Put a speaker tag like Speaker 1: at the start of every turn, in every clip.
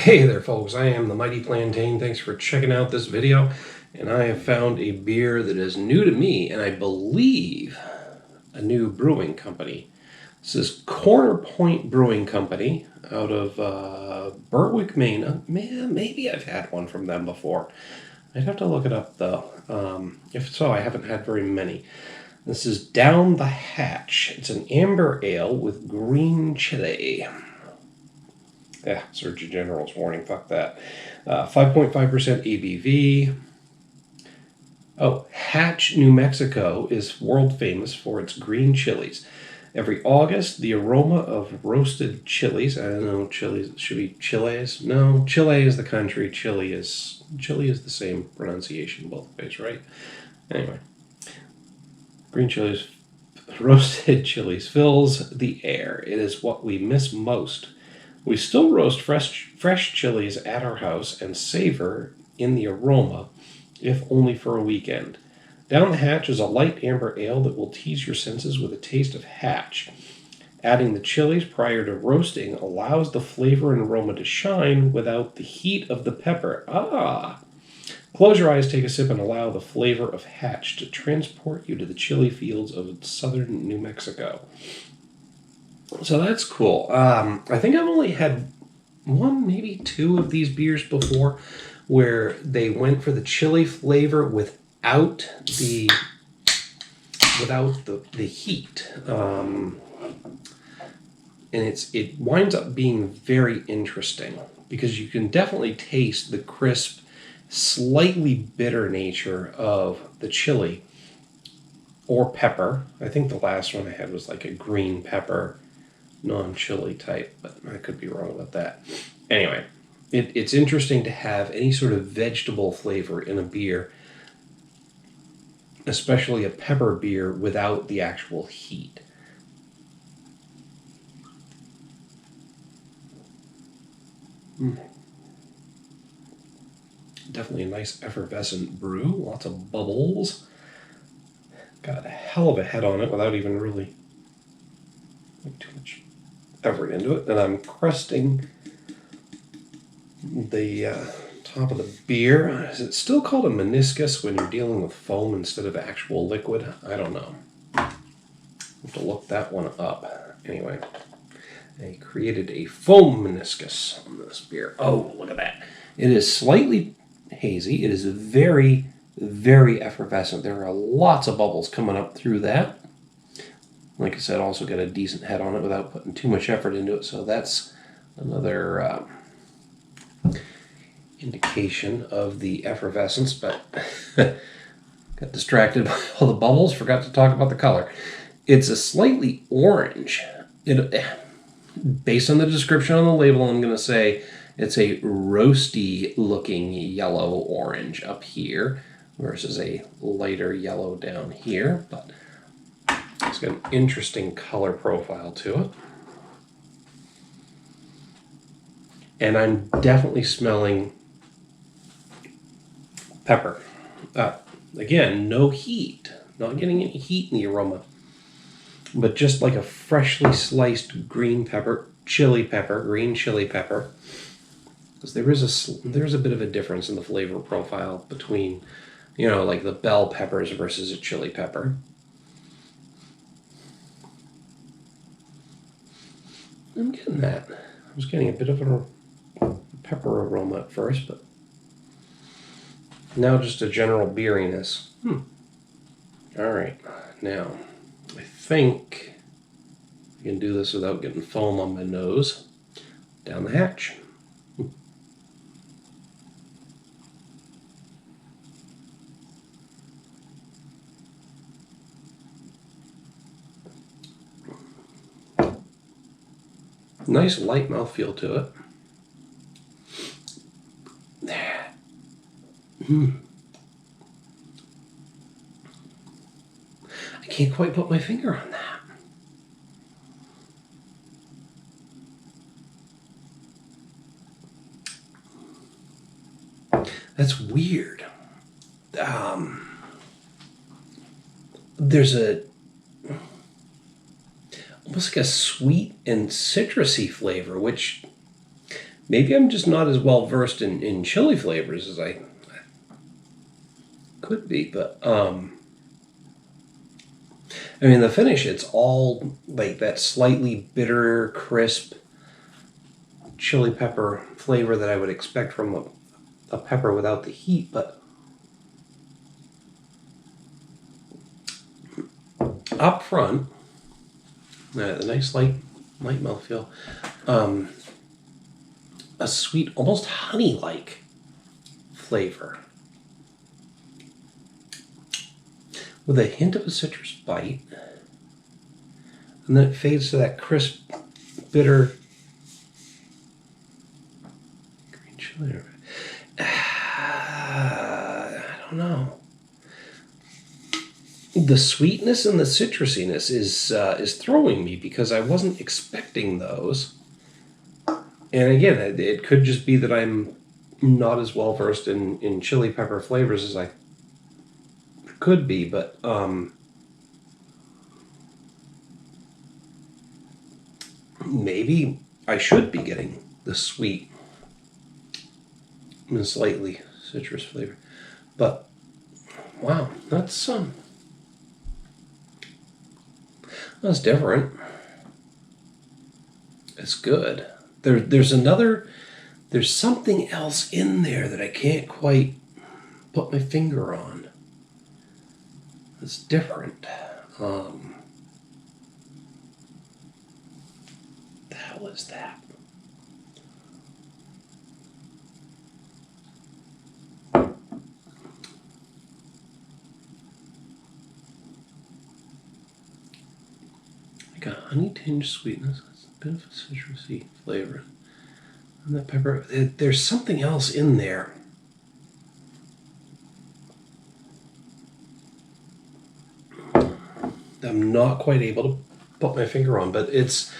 Speaker 1: Hey there folks, I am the Mighty Plantain. Thanks for checking out this video. And I have found a beer that is new to me and I believe a new brewing company. This is Corner Point Brewing Company out of Berwick, Maine. Man, maybe I've had one from them before. I'd have to look it up though. If so, I haven't had very many. This is Down the Hatch. It's an amber ale with green chile. Yeah, Surgeon General's warning, fuck that. 5.5% ABV. Oh, Hatch, New Mexico is world famous for its green chilies. Every August, the aroma of roasted chilies. I don't know, chilies should be chiles. No, Chile is the country. Chile is the same pronunciation both ways, right? Anyway, green chilies, roasted chilies fills the air. It is what we miss most. We still roast fresh chilies at our house and savor in the aroma, if only for a weekend. Down the Hatch is a light amber ale that will tease your senses with a taste of hatch. Adding the chilies prior to roasting allows the flavor and aroma to shine without the heat of the pepper. Close your eyes, take a sip, and allow the flavor of hatch to transport you to the chili fields of southern New Mexico. So that's cool. I think I've only had one, maybe two of these beers before where they went for the chili flavor without the heat. And it winds up being very interesting because you can definitely taste the crisp, slightly bitter nature of the chili or pepper. I think the last one I had was like a green pepper, non-chili type, but I could be wrong about that. Anyway, it's interesting to have any sort of vegetable flavor in a beer, especially a pepper beer, without the actual heat. Definitely a nice effervescent brew, lots of bubbles. Got a hell of a head on it without even really putting too much effort into it. And I'm crusting the top of the beer. Is it still called a meniscus when you're dealing with foam instead of actual liquid? I don't know. I'll have to look that one up. Anyway, I created a foam meniscus on this beer. Oh, look at that. It is slightly hazy. It is very, very effervescent. There are lots of bubbles coming up through that. Like I said, also got a decent head on it without putting too much effort into it. So that's another indication of the effervescence. But got distracted by all the bubbles. Forgot to talk about the color. It's a slightly orange. Based on the description on the label, I'm going to say it's a roasty looking yellow orange up here versus a lighter yellow down here. But it's got an interesting color profile to it. And I'm definitely smelling pepper. Again, no heat. Not getting any heat in the aroma. But just like a freshly sliced green pepper, green chili pepper. Because there's a bit of a difference in the flavor profile between, like the bell peppers versus a chili pepper. I'm getting that. I was getting a bit of a pepper aroma at first, but now just a general beeriness. All right, now I think I can do this without getting foam on my nose. Down the hatch. Nice light mouthfeel to it. I can't quite put my finger on that. That's weird. There's almost like a sweet and citrusy flavor, which Maybe I'm just not as well versed in chili flavors as I could be, but I mean, the finish, it's all like that slightly bitter, crisp chili pepper flavor that I would expect from a pepper without the heat, but up front, the nice light mouthfeel, a sweet, almost honey-like flavor with a hint of a citrus bite, and then it fades to that crisp, bitter green chili. I don't know. The sweetness and the citrusiness is throwing me because I wasn't expecting those. And again, it could just be that I'm not as well versed in chili pepper flavors as I could be, but maybe I should be getting the sweet and slightly citrus flavor. But wow, that's different. It's good. There's something else in there that I can't quite put my finger on. It's different. The hell is that? Like a honey tinged sweetness, a bit of a citrusy flavor. And that pepper, there's something else in there. I'm not quite able to put my finger on, but it's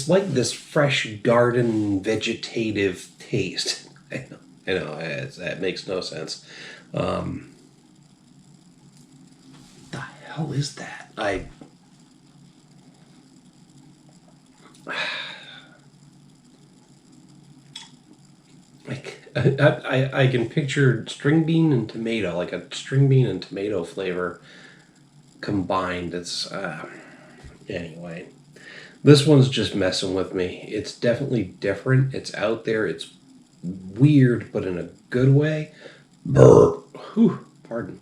Speaker 1: like this fresh garden vegetative taste. I know, that makes no sense. The hell is that? I can picture string bean and tomato, like a string bean and tomato flavor combined. It's anyway. This one's just messing with me. It's definitely different. It's out there. It's weird, but in a good way. Whew, pardon.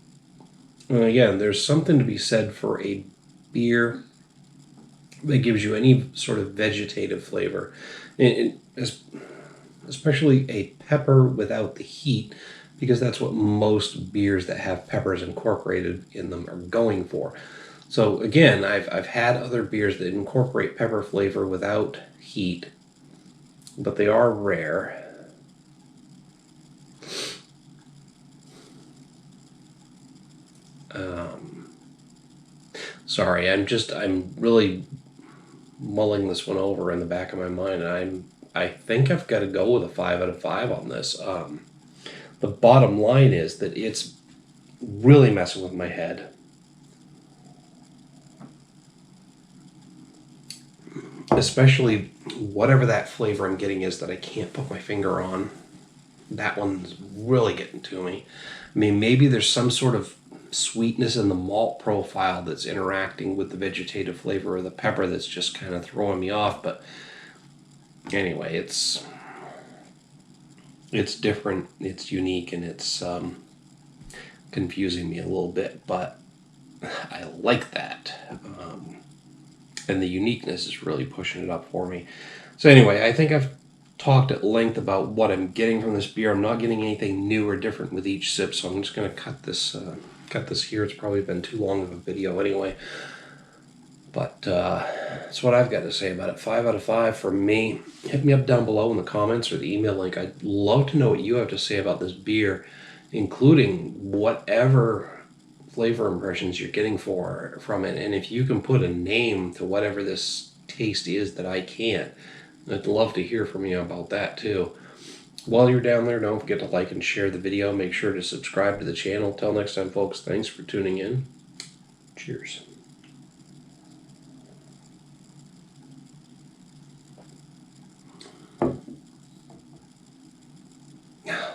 Speaker 1: And again, there's something to be said for a beer that gives you any sort of vegetative flavor. Especially a pepper without the heat, because that's what most beers that have peppers incorporated in them are going for. So again, I've had other beers that incorporate pepper flavor without heat, but they are rare. Sorry, I'm really mulling this one over in the back of my mind, and I think I've got to go with a 5 out of 5 on this. The bottom line is that it's really messing with my head. Especially whatever that flavor I'm getting is that I can't put my finger on. That one's really getting to me. I mean, maybe there's some sort of sweetness in the malt profile that's interacting with the vegetative flavor of the pepper that's just kind of throwing me off, but anyway, it's different, it's unique, and it's confusing me a little bit, but I like that. And the uniqueness is really pushing it up for me. So anyway, I think I've talked at length about what I'm getting from this beer. I'm not getting anything new or different with each sip, so I'm just going to cut this here. It's probably been too long of a video anyway. But that's what I've got to say about it. 5 out of 5 for me. Hit me up down below in the comments or the email link. I'd love to know what you have to say about this beer, including whatever flavor impressions you're getting from it. And if you can put a name to whatever this taste is that I can't, I'd love to hear from you about that too. While you're down there, don't forget to like and share the video. Make sure to subscribe to the channel. Till next time, folks, thanks for tuning in. Cheers.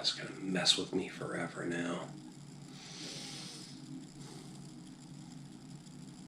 Speaker 1: It's gonna mess with me forever now.